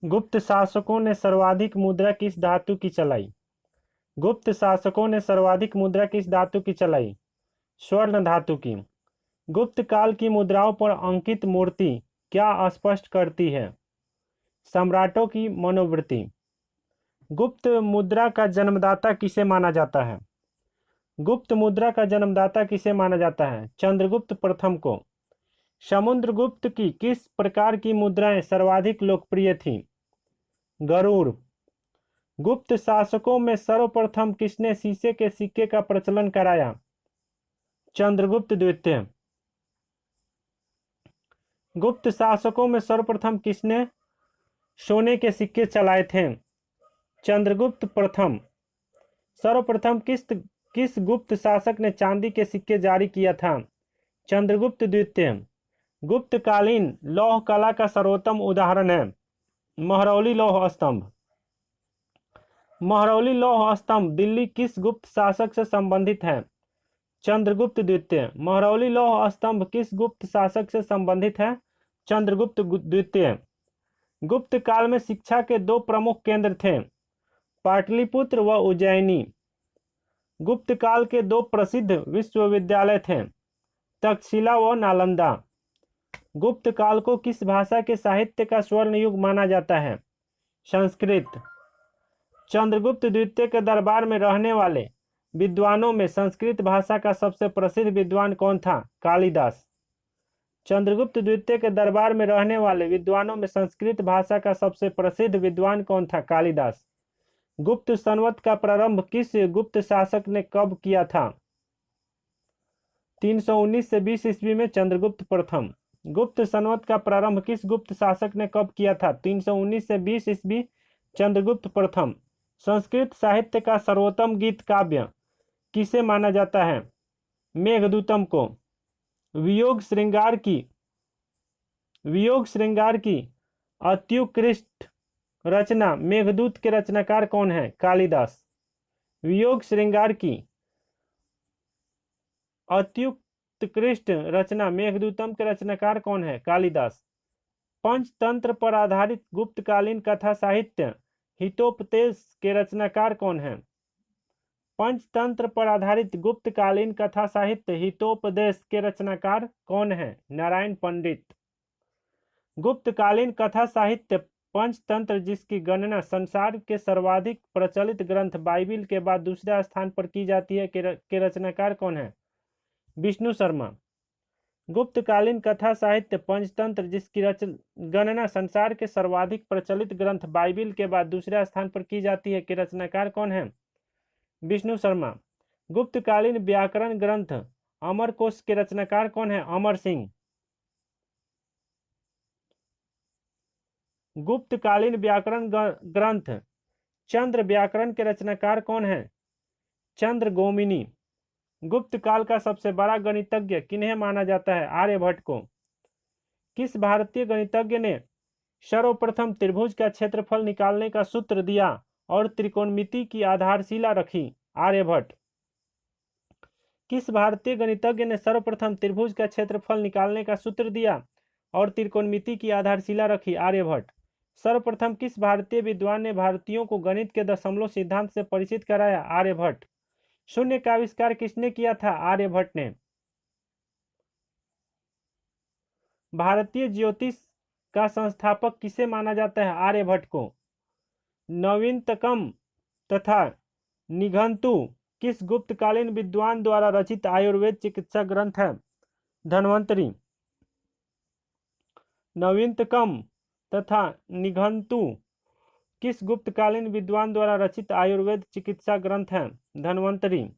गुप्त शासकों ने सर्वाधिक मुद्रा किस धातु की चलाई? गुप्त शासकों ने सर्वाधिक मुद्रा किस धातु की चलाई? स्वर्ण धातु की। गुप्त काल की मुद्राओं पर अंकित मूर्ति क्या स्पष्ट करती है? सम्राटों की मनोवृत्ति। गुप्त मुद्रा का जन्मदाता किसे माना जाता है? गुप्त मुद्रा का जन्मदाता किसे माना जाता है? चंद्रगुप्त प्रथम को। समुद्रगुप्त की किस प्रकार की मुद्राएं सर्वाधिक लोकप्रिय थीं? गरुड़। गुप्त शासकों में सर्वप्रथम किसने शीशे के सिक्के का प्रचलन कराया? चंद्रगुप्त द्वितीय। गुप्त शासकों में सर्वप्रथम किसने सोने के सिक्के चलाए थे? चंद्रगुप्त प्रथम। सर्वप्रथम किस गुप्त शासक ने चांदी के सिक्के जारी किया था? चंद्रगुप्त द्वितीय। गुप्तकालीन लौह कला का सर्वोत्तम उदाहरण है महरौली लौह स्तंभ। महरौली लौह स्तंभ दिल्ली किस गुप्त शासक से संबंधित है? चंद्रगुप्त द्वितीय। महरौली लौह स्तंभ किस गुप्त शासक से संबंधित है? चंद्रगुप्त द्वितीय। गुप्त काल में शिक्षा के दो प्रमुख केंद्र थे, पाटलिपुत्र व उज्जैनी। गुप्त काल के दो प्रसिद्ध विश्वविद्यालय थे, तक्षशिला व नालंदा। गुप्त काल को किस भाषा के साहित्य का स्वर्ण युग माना जाता है? संस्कृत। चंद्रगुप्त द्वितीय के दरबार में रहने वाले विद्वानों में संस्कृत भाषा का सबसे प्रसिद्ध विद्वान कौन था? कालिदास। चंद्रगुप्त द्वितीय के दरबार में रहने वाले विद्वानों में संस्कृत भाषा का सबसे प्रसिद्ध विद्वान कौन था? कालिदास। गुप्त संवत का प्रारंभ किस गुप्त शासक ने कब किया था? 319 से 20 ईस्वी में चंद्रगुप्त प्रथम। गुप्त संवत का प्रारंभ किस गुप्त शासक ने कब किया था? 319 से 20 ईस्वी चंद्रगुप्त प्रथम। संस्कृत साहित्य का सर्वोत्तम गीत काव्य किसे माना जाता है? मेघदूतम को। वियोग श्रृंगार की अत्युत्कृष्ट रचना मेघदूत के रचनाकार कौन है? कालिदास। वियोग श्रृंगार की अत्युत्कृष्ट रचना मेघदूतम के रचनाकार कौन है? कालिदास। पंचतंत्र पर आधारित गुप्तकालीन कथा साहित्य हितोपदेश के रचनाकार कौन है? पंचतंत्र पर आधारित गुप्तकालीन कथा साहित्य हितोपदेश के रचनाकार कौन है? नारायण पंडित। गुप्तकालीन कथा साहित्य पंचतंत्र जिसकी गणना संसार के सर्वाधिक प्रचलित ग्रंथ बाइबिल के बाद दूसरे स्थान पर की जाती है के रचनाकार कौन है? विष्णु शर्मा। गुप्तकालीन कथा साहित्य पंचतंत्र जिसकी गणना संसार के सर्वाधिक प्रचलित ग्रंथ बाइबिल के बाद दूसरे स्थान पर की जाती है के रचनाकार कौन है? विष्णु शर्मा। गुप्तकालीन व्याकरण ग्रंथ अमरकोश के रचनाकार कौन है? अमर सिंह। गुप्तकालीन व्याकरण ग्रंथ चंद्र व्याकरण के रचनाकार कौन है? चंद्रगोमिनी। गुप्त काल का सबसे बड़ा गणितज्ञ किन्हें माना जाता है? आर्यभट्ट को। किस भारतीय गणितज्ञ ने सर्वप्रथम त्रिभुज का क्षेत्रफल निकालने का सूत्र दिया और त्रिकोणमिति की आधारशिला रखी? आर्यभट्ट। किस भारतीय गणितज्ञ ने सर्वप्रथम त्रिभुज का क्षेत्रफल निकालने का सूत्र दिया और त्रिकोणमिति की आधारशिला रखी? आर्यभट्ट। सर्वप्रथम किस भारतीय विद्वान ने भारतीयों को गणित के दशमलव सिद्धांत से परिचित कराया? आर्यभट्ट। शून्य का आविष्कार किसने किया था? आर्यभट्ट ने। भारतीय ज्योतिष का संस्थापक किसे माना जाता है? आर्यभट्ट को। नवीनतकम तथा निघंटु किस गुप्तकालीन विद्वान द्वारा रचित आयुर्वेद चिकित्सा ग्रंथ है? धन्वंतरि। नवीनतकम तथा निघंटु किस गुप्तकालीन विद्वान द्वारा रचित आयुर्वेद चिकित्सा ग्रंथ है? धन्वंतरि।